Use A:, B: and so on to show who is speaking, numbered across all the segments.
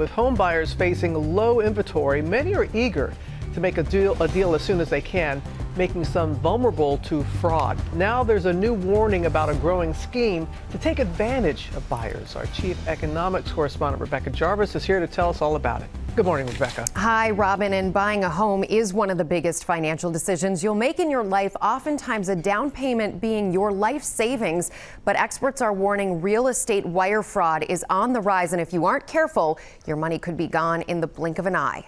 A: With home buyers facing low inventory, many are eager to make a deal as soon as they can, making some vulnerable to fraud. Now there's a new warning about a growing scheme to take advantage of buyers. Our chief economics correspondent, Rebecca Jarvis, is here to tell us all about it. Good morning, Rebecca.
B: Hi, Robin. And buying a home is one of the biggest financial decisions you'll make in your life, oftentimes a down payment being your life savings. But experts are warning real estate wire fraud is on the rise, and if you aren't careful, your money could be gone in the blink of an eye.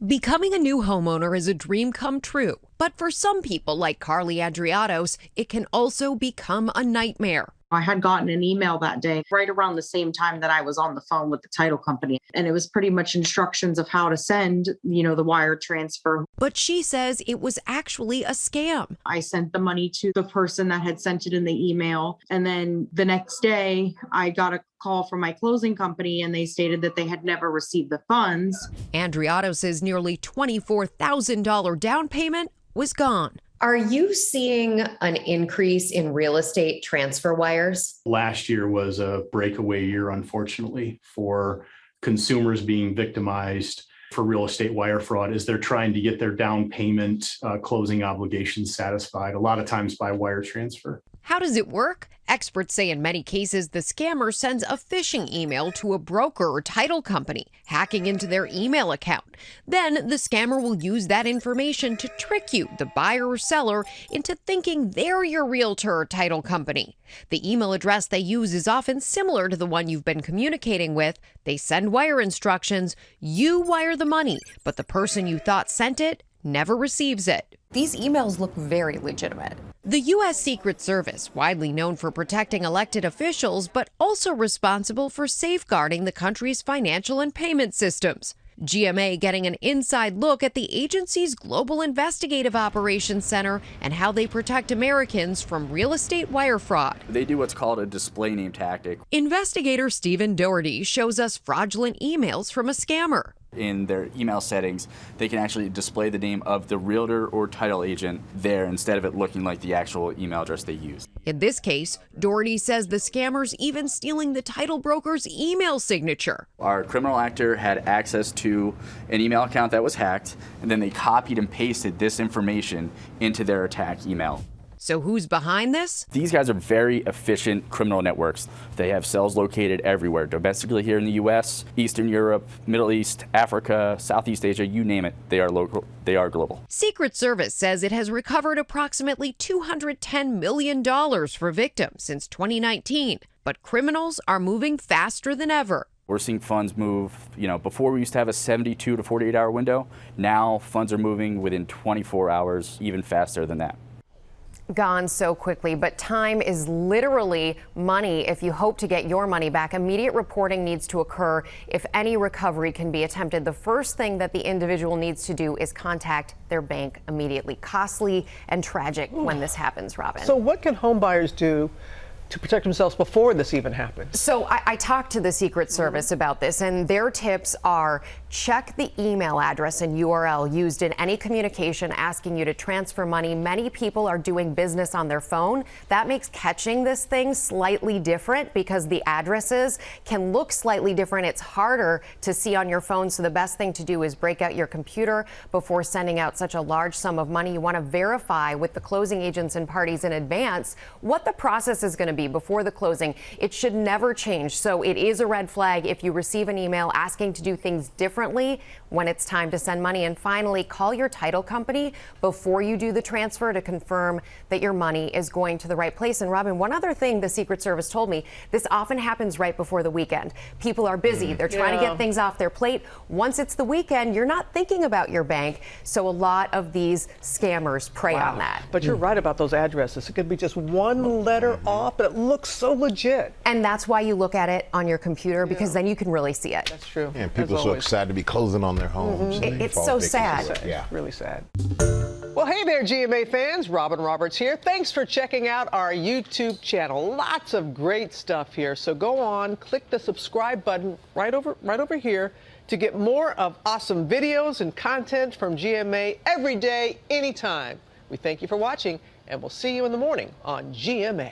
C: Becoming a new homeowner is a dream come true, but for some people like Carly Adriatos, it can also become a nightmare.
D: I had gotten an email that day right around the same time that I was on the phone with the title company. And it was pretty much instructions of how to send, the wire transfer.
C: But she says it was actually a scam.
D: I sent the money to the person that had sent it in the email. And then the next day I got a call from my closing company and they stated that they had never received the funds.
C: Adriatos' nearly $24,000 down payment was gone.
B: Are you seeing an increase in real estate transfer wires?
E: Last year was a breakaway year, unfortunately, for consumers being victimized for real estate wire fraud as they're trying to get their down payment closing obligations satisfied, a lot of times by wire transfer.
C: How does it work? Experts say in many cases, the scammer sends a phishing email to a broker or title company, hacking into their email account. Then the scammer will use that information to trick you, the buyer or seller, into thinking they're your realtor or title company. The email address they use is often similar to the one you've been communicating with. They send wire instructions, you wire the money, but the person you thought sent it never receives it.
B: These emails look very legitimate.
C: The U.S. Secret Service, widely known for protecting elected officials, but also responsible for safeguarding the country's financial and payment systems. GMA getting an inside look at the agency's Global Investigative Operations Center and how they protect Americans from real estate wire fraud.
F: They do what's called a display name tactic.
C: Investigator Stephen Doherty shows us fraudulent emails from a scammer.
F: In their email settings, they can actually display the name of the realtor or title agent there instead of it looking like the actual email address they use.
C: In this case, Doherty says the scammers even stealing the title broker's email signature.
F: Our criminal actor had access to an email account that was hacked, and then they copied and pasted this information into their attack email.
C: So who's behind this?
F: These guys are very efficient criminal networks. They have cells located everywhere, domestically here in the U.S., Eastern Europe, Middle East, Africa, Southeast Asia, you name it. They are local. They are global.
C: Secret Service says it has recovered approximately $210 million for victims since 2019. But criminals are moving faster than ever.
F: We're seeing funds move, before we used to have a 72 to 48 hour window. Now funds are moving within 24 hours, even faster than that.
B: Gone so quickly, but time is literally money if you hope to get your money back. Immediate reporting needs to occur if any recovery can be attempted. The first thing that the individual needs to do is contact their bank immediately. Costly and tragic when this happens, Robin.
A: So what can home buyers do to protect themselves before this even happens?
B: So I talked to the Secret Service about this, and their tips are check the email address and URL used in any communication asking you to transfer money. Many people are doing business on their phone. That makes catching this thing slightly different because the addresses can look slightly different. It's harder to see on your phone. So the best thing to do is break out your computer before sending out such a large sum of money. You want to verify with the closing agents and parties in advance what the process is going to be before the closing. It should never change. So it is a red flag if you receive an email asking to do things differently when it's time to send money. And finally, call your title company before you do the transfer to confirm that your money is going to the right place. And Robin, one other thing the Secret Service told me, this often happens right before the weekend. People are busy. They're trying to get things off their plate. Once it's the weekend, you're not thinking about your bank. So a lot of these scammers prey on that.
A: But you're right about those addresses. It could be just one letter off, but it looks so legit.
B: And that's why you look at it on your computer, because then you can really see it.
A: That's true.
G: And people are so excited to be closing on their homes.
B: It's so sad.
A: Yeah, really sad. Well, hey there, GMA fans. Robin Roberts here. Thanks for checking out our YouTube channel. Lots of great stuff here. So go on, click the subscribe button right over here to get more of awesome videos and content from GMA every day, anytime. We thank you for watching, and we'll see you in the morning on GMA.